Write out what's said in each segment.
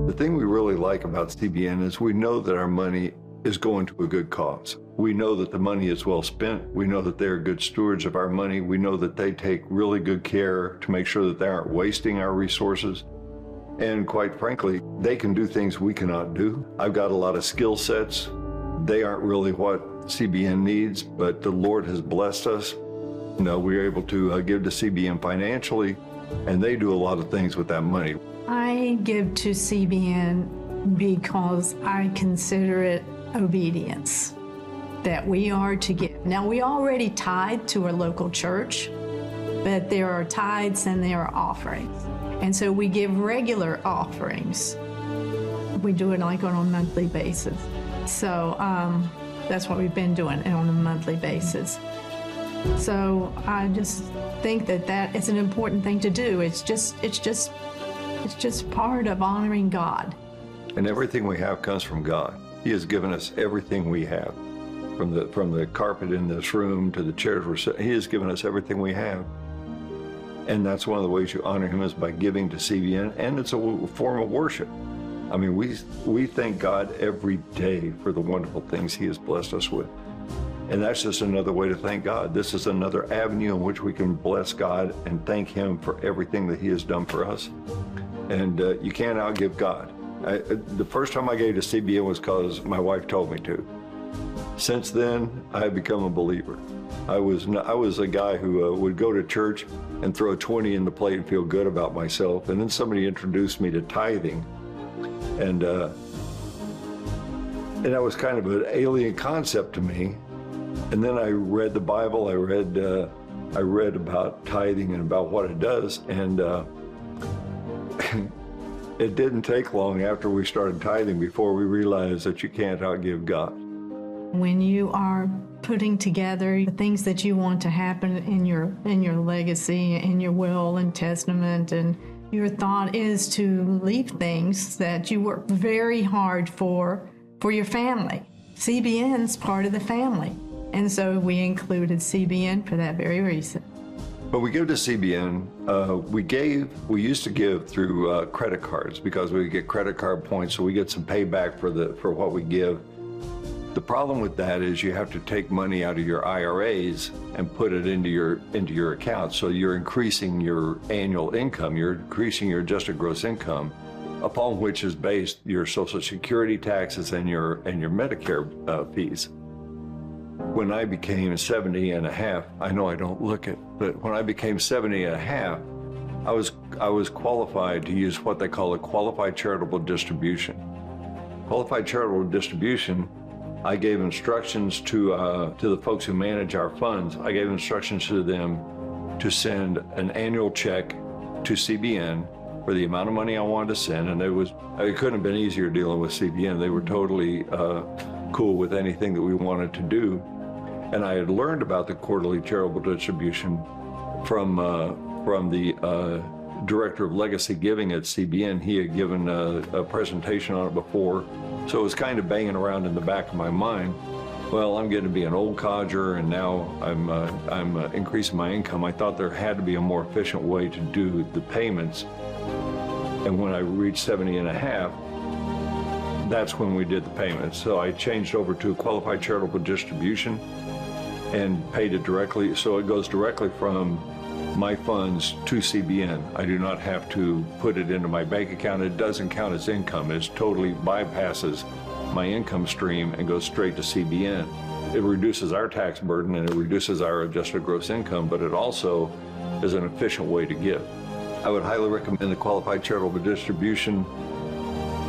The thing we really like about CBN is we know that our money is going to a good cause. We know that the money is well spent. We know that they're good stewards of our money. We know that they take really good care to make sure that they aren't wasting our resources. And quite frankly, they can do things we cannot do. I've got a lot of skill sets. They aren't really what CBN needs, but the Lord has blessed us. You know, we're able to give to CBN financially, and they do a lot of things with that money. I give to CBN because I consider it obedience, that we are to give. Now, we already tithe to our local church, but there are tithes and there are offerings. And so we give regular offerings. We do it like on a monthly basis. So that's what we've been doing on a monthly basis. So I just think that that is an important thing to do. It's just part of honoring God. And everything we have comes from God. He has given us everything we have, from the carpet in this room to the chairs we're sitting. He has given us everything we have. And that's one of the ways you honor him is by giving to CBN, and it's a form of worship. I mean, we thank God every day for the wonderful things he has blessed us with. And that's just another way to thank God. This is another avenue in which we can bless God and thank him for everything that he has done for us. And you can't outgive God. The first time I gave to CBN was because my wife told me to. Since then, I have become a believer. I was a guy who would go to church and throw 20 in the plate and feel good about myself. And then somebody introduced me to tithing. And that was kind of an alien concept to me. And then I read the Bible. I read about tithing and about what it does. And it didn't take long after we started tithing before we realized that you can't outgive God. When you are putting together the things that you want to happen in your legacy, in your will and testament, and your thought is to leave things that you work very hard for your family. CBN's part of the family. And so we included CBN for that very reason. When we give to CBN, we used to give through credit cards because we get credit card points, so we get some payback for what we give. The problem with that is you have to take money out of your IRAs and put it into your account. So you're increasing your annual income, you're increasing your adjusted gross income, upon which is based your Social Security taxes and your Medicare fees. When I became 70 and a half, I know I don't look it, but when I became 70 and a half, I was qualified to use what they call a Qualified Charitable Distribution. Qualified Charitable Distribution, I gave instructions to the folks who manage our funds. I gave instructions to them to send an annual check to CBN for the amount of money I wanted to send, and it couldn't have been easier dealing with CBN. They were totally cool with anything that we wanted to do. And I had learned about the quarterly charitable distribution from the director of legacy giving at CBN. He had given a presentation on it before, so it was kind of banging around in the back of my mind. Well, I'm getting to be an old codger, and now I'm increasing my income. I thought there had to be a more efficient way to do the payments. And when I reached 70 and a half, that's when we did the payments. So I changed over to a Qualified Charitable Distribution and paid it directly. So it goes directly from my funds to CBN. I do not have to put it into my bank account. It doesn't count as income. It totally bypasses my income stream and goes straight to CBN. It reduces our tax burden and it reduces our adjusted gross income, but it also is an efficient way to give. I would highly recommend the Qualified Charitable Distribution.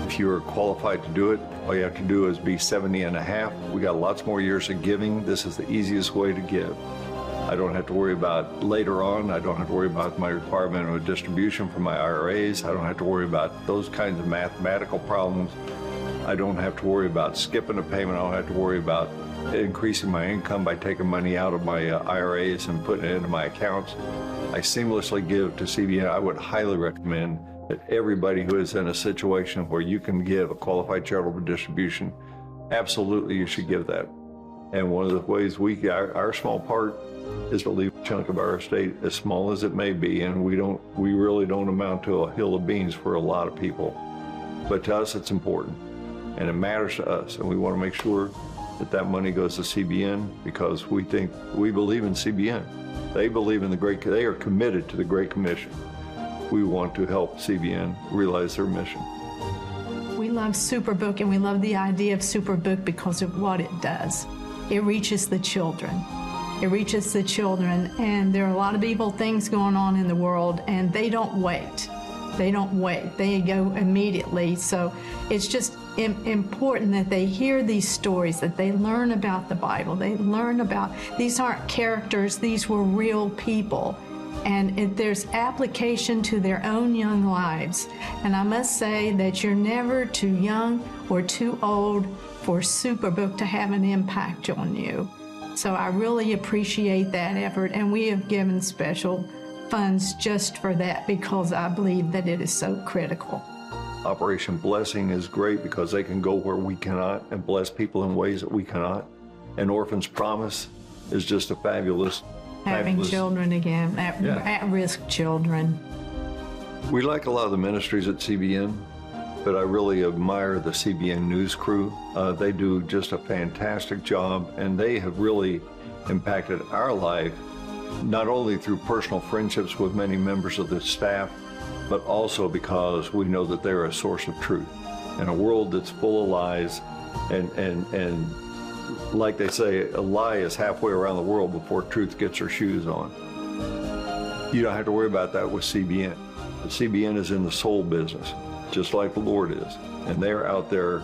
If you're qualified to do it, all you have to do is be 70 and a half. We got lots more years of giving. This is the easiest way to give. I don't have to worry about later on. I don't have to worry about my requirement of a distribution from my IRAs. I don't have to worry about those kinds of mathematical problems. I don't have to worry about skipping a payment. I don't have to worry about increasing my income by taking money out of my IRAs and putting it into my accounts. I seamlessly give to CBN. I would highly recommend that everybody who is in a situation where you can give a Qualified Charitable Distribution, absolutely you should give that. And one of the ways our small part is to leave a chunk of our estate, as small as it may be, and we really don't amount to a hill of beans for a lot of people. But to us, it's important, and it matters to us, and we want to make sure that that money goes to CBN because we believe in CBN. They believe in they are committed to the Great Commission. We want to help CBN realize their mission. We love Superbook, and we love the idea of Superbook because of what it does. It reaches the children. It reaches the children, and there are a lot of evil things going on in the world, and they don't wait. They don't wait. They go immediately. So it's just important that they hear these stories, that they learn about the Bible. They learn about, these aren't characters, these were real people. And there's application to their own young lives. And I must say that you're never too young or too old for Superbook to have an impact on you. So I really appreciate that effort, and we have given special funds just for that because I believe that it is so critical. Operation Blessing is great because they can go where we cannot and bless people in ways that we cannot. And Orphan's Promise is just a fabulous Having children again, at-risk children. We like a lot of the ministries at CBN, but I really admire the CBN News crew. They do just a fantastic job, and they have really impacted our life, not only through personal friendships with many members of the staff, but also because we know that they're a source of truth. In a world that's full of lies, and like they say, a lie is halfway around the world before truth gets her shoes on. You don't have to worry about that with CBN. The CBN is in the soul business, just like the Lord is. And they're out there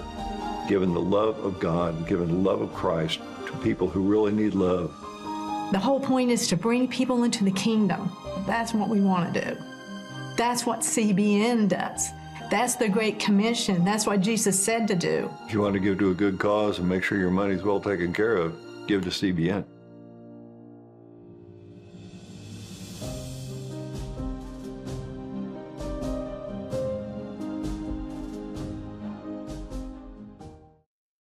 giving the love of God, giving the love of Christ to people who really need love. The whole point is to bring people into the kingdom. That's what we want to do. That's what CBN does. That's the Great Commission. That's what Jesus said to do. If you want to give to a good cause and make sure your money's well taken care of, give to CBN.